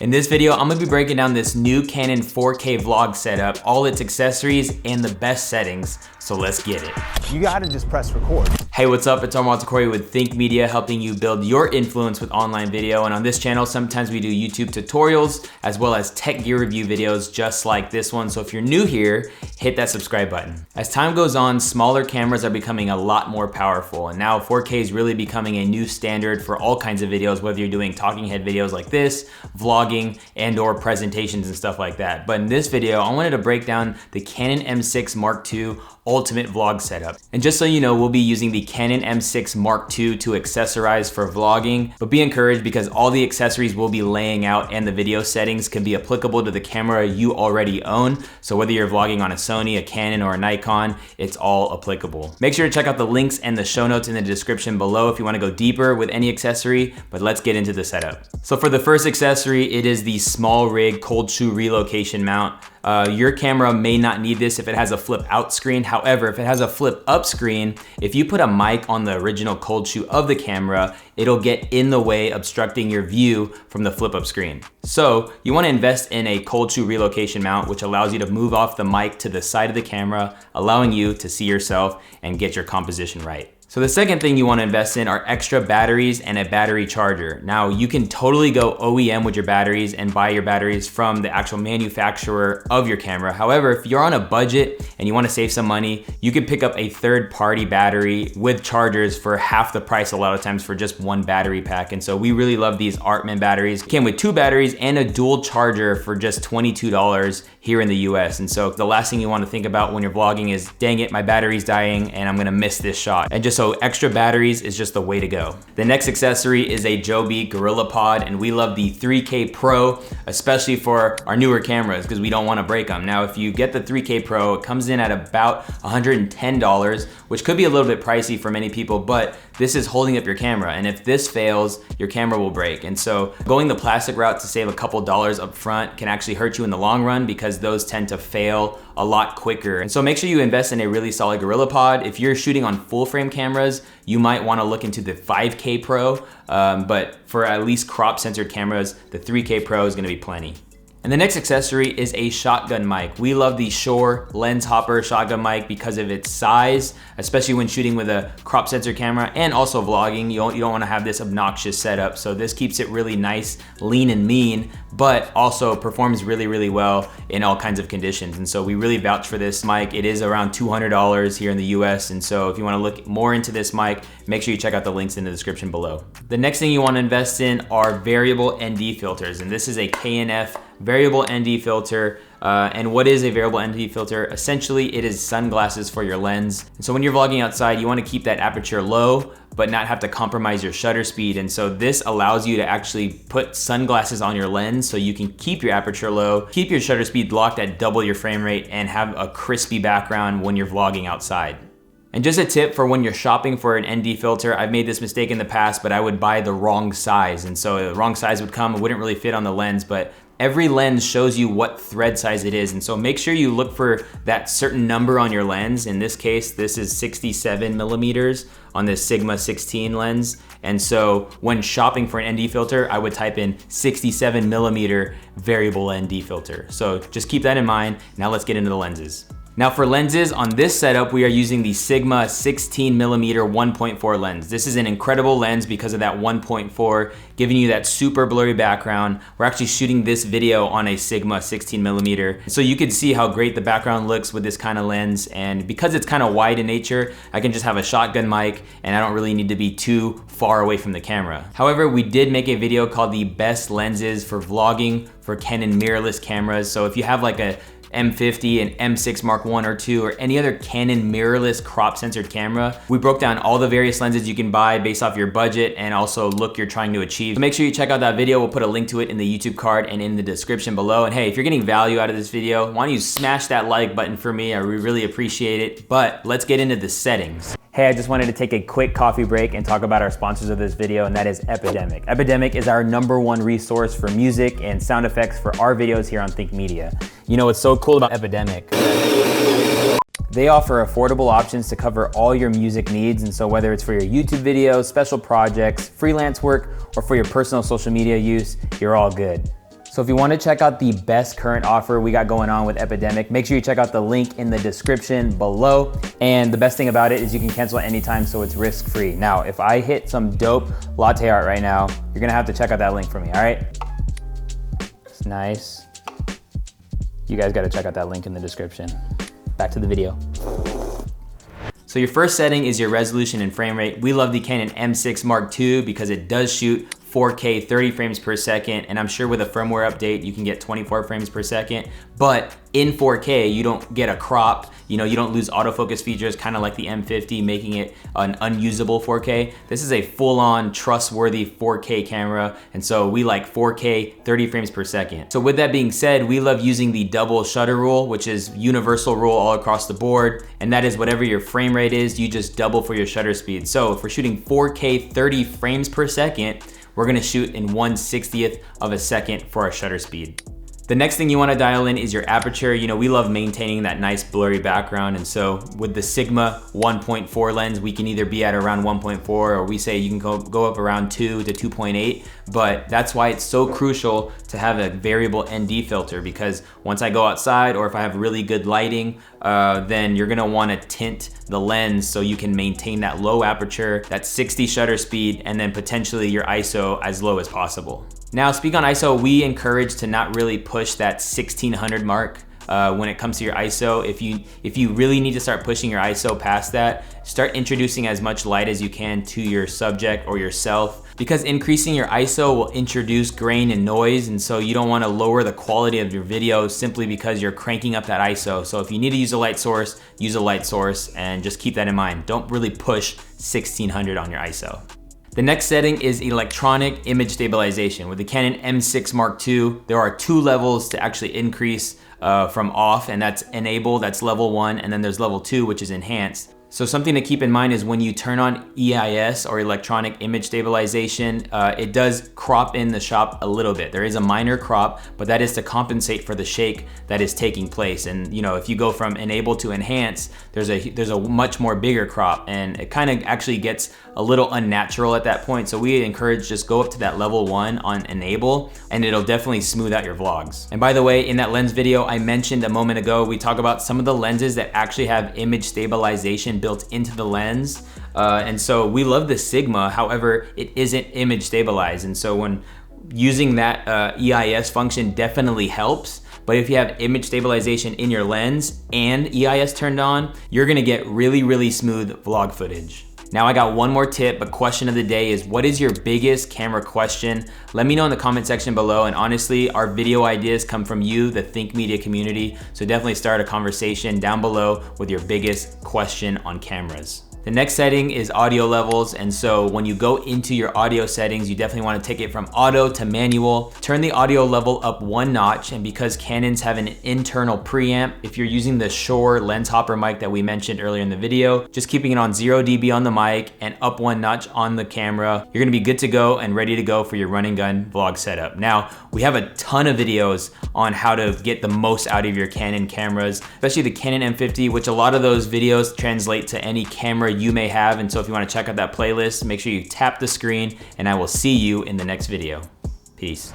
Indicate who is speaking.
Speaker 1: In this video, I'm gonna be breaking down this new Canon 4K vlog setup, all its accessories, and the best settings, so let's get it.
Speaker 2: You gotta just press record.
Speaker 1: Hey, what's up? It's Omar with Think Media, helping you build your influence with online video. And on this channel, sometimes we do YouTube tutorials, as well as tech gear review videos just like this one. So if you're new here, hit that subscribe button. As time goes on, smaller cameras are becoming a lot more powerful. And now 4K is really becoming a new standard for all kinds of videos, whether you're doing talking head videos like this, vlogging, and or presentations and stuff like that. But in this video, I wanted to break down the Canon M6 Mark II ultimate vlog setup. And just so you know, we'll be using the Canon M6 Mark II to accessorize for vlogging, but be encouraged because all the accessories we'll be laying out and the video settings can be applicable to the camera you already own. So whether you're vlogging on a Sony, a Canon, or a Nikon, it's all applicable. Make sure to check out the links and the show notes in the description below if you want to go deeper with any accessory, but let's get into the setup. So for the first accessory, it is the SmallRig cold shoe relocation mount. Your camera may not need this if it has a flip out screen. However, if it has a flip up screen, if you put a mic on the original cold shoe of the camera, it'll get in the way, obstructing your view from the flip up screen. So you want to invest in a cold shoe relocation mount, which allows you to move off the mic to the side of the camera, allowing you to see yourself and get your composition right. So the second thing you want to invest in are extra batteries and a battery charger. Now you can totally go OEM with your batteries and buy your batteries from the actual manufacturer of your camera. However, if you're on a budget and you want to save some money, you can pick up a third-party battery with chargers for half the price a lot of times for just one battery pack. And so we really love these Artman batteries. It came with 2 batteries and a dual charger for just $22 here in the US. And so the last thing you want to think about when you're vlogging is, dang it, my battery's dying and I'm gonna miss this shot. And just so extra batteries is just the way to go. The next accessory is a Joby Gorillapod, and we love the 3K Pro, especially for our newer cameras because we don't want to break them. Now, if you get the 3K Pro, it comes in at about $110, which could be a little bit pricey for many people, but this is holding up your camera. And if this fails, your camera will break. And so going the plastic route to save a couple dollars up front can actually hurt you in the long run because those tend to fail a lot quicker. And so make sure you invest in a really solid Gorillapod. If you're shooting on full frame cameras, you might want to look into the 5K Pro, but for at least crop censored cameras, the 3K Pro is going to be plenty. And the next accessory is a shotgun mic. We love the Shure Lens hopper shotgun mic because of its size, especially when shooting with a crop sensor camera and also vlogging. You don't want to have this obnoxious setup. So this keeps it really nice, lean and mean, but also performs really, really well in all kinds of conditions. And so we really vouch for this mic. It is around $200 here in the US. And so if you want to look more into this mic, make sure you check out the links in the description below. The next thing you want to invest in are variable ND filters. And this is a K&F Variable ND Filter. And what is a variable ND filter? Essentially, it is sunglasses for your lens. And so when you're vlogging outside, you want to keep that aperture low, but not have to compromise your shutter speed. And so this allows you to actually put sunglasses on your lens so you can keep your aperture low, keep your shutter speed locked at double your frame rate, and have a crispy background when you're vlogging outside. And just a tip for when you're shopping for an ND filter, I've made this mistake in the past, but I would buy the wrong size. And so the wrong size would come, it wouldn't really fit on the lens, but every lens shows you what thread size it is. And so make sure you look for that certain number on your lens. In this case, this is 67 millimeters on this Sigma 16 lens. And so when shopping for an ND filter, I would type in 67 millimeter variable ND filter. So just keep that in mind. Now let's get into the lenses. Now for lenses, on this setup, we are using the Sigma 16 millimeter 1.4 lens. This is an incredible lens because of that 1.4, giving you that super blurry background. We're actually shooting this video on a Sigma 16 millimeter. So you can see how great the background looks with this kind of lens. And because it's kind of wide in nature, I can just have a shotgun mic and I don't really need to be too far away from the camera. However, we did make a video called the best lenses for vlogging for Canon mirrorless cameras. So if you have like a M50 and M6 Mark I or II, or any other Canon mirrorless crop censored camera, we broke down all the various lenses you can buy based off your budget and also look you're trying to achieve. So make sure you check out that video. We'll put a link to it in the YouTube card and in the description below. And hey, if you're getting value out of this video, why don't you smash that like button for me? I really appreciate it. But let's get into the settings. Hey, I just wanted to take a quick coffee break and talk about our sponsors of this video, and that is Epidemic. Epidemic is our #1 resource for music and sound effects for our videos here on Think Media. You know what's so cool about Epidemic? They offer affordable options to cover all your music needs, and so whether it's for your YouTube videos, special projects, freelance work, or for your personal social media use, you're all good. So if you want to check out the best current offer we got going on with Epidemic, make sure you check out the link in the description below. And the best thing about it is you can cancel at any time, so it's risk-free. Now, if I hit some dope latte art right now, you're gonna have to check out that link for me, all right? It's nice. You guys gotta check out that link in the description. Back to the video. So your first setting is your resolution and frame rate. We love the Canon M6 Mark II because it does shoot 4K 30 frames per second, and I'm sure with a firmware update you can get 24 frames per second, but in 4K you don't get a crop, you don't lose autofocus features kind of like the M50, making it an unusable 4K. This is a full-on trustworthy 4K camera, and so we like 4K 30 frames per second. So with that being said, we love using the double shutter rule, which is universal rule all across the board, and that is whatever your frame rate is, you just double for your shutter speed. So if we're shooting 4K 30 frames per second, we're gonna shoot in 1/60th of a second for our shutter speed. The next thing you wanna dial in is your aperture. We love maintaining that nice blurry background, and so with the Sigma 1.4 lens, we can either be at around 1.4, or we say you can go up around 2 to 2.8, but that's why it's so crucial to have a variable ND filter, because once I go outside or if I have really good lighting, then you're gonna wanna tint the lens so you can maintain that low aperture, that 60 shutter speed, and then potentially your ISO as low as possible. Now, speak on ISO, we encourage to not really push that 1600 mark when it comes to your ISO. If you really need to start pushing your ISO past that, start introducing as much light as you can to your subject or yourself, because increasing your ISO will introduce grain and noise, and so you don't want to lower the quality of your video simply because you're cranking up that ISO. So if you need to use a light source, use a light source, and just keep that in mind. Don't really push 1600 on your ISO. The next setting is electronic image stabilization. With the Canon M6 Mark II, there are 2 levels to actually increase from off, and that's enable, that's level 1, and then there's level 2, which is enhanced. So something to keep in mind is when you turn on EIS, or electronic image stabilization, it does crop in the shot a little bit. There is a minor crop, but that is to compensate for the shake that is taking place. And if you go from enable to enhance, there's a much more bigger crop, and it kind of actually gets a little unnatural at that point. So we encourage just go up to that level 1 on enable, and it'll definitely smooth out your vlogs. And by the way, in that lens video I mentioned a moment ago, we talk about some of the lenses that actually have image stabilization built into the lens. And so we love the Sigma, however, it isn't image stabilized. And so when using that EIS function definitely helps. But if you have image stabilization in your lens and EIS turned on, you're gonna get really, really smooth vlog footage. Now I got one more tip, but question of the day is, what is your biggest camera question? Let me know in the comment section below, and honestly, our video ideas come from you, the Think Media community, so definitely start a conversation down below with your biggest question on cameras. The next setting is audio levels, and so when you go into your audio settings, you definitely want to take it from auto to manual. Turn the audio level up 1 notch, and because Canons have an internal preamp, if you're using the Shure Lens hopper mic that we mentioned earlier in the video, just keeping it on 0 dB on the mic and up 1 notch on the camera, you're gonna be good to go and ready to go for your run and gun vlog setup. Now, we have a ton of videos on how to get the most out of your Canon cameras, especially the Canon M50, which a lot of those videos translate to any camera you may have. And so if you want to check out that playlist, make sure you tap the screen, and I will see you in the next video. Peace.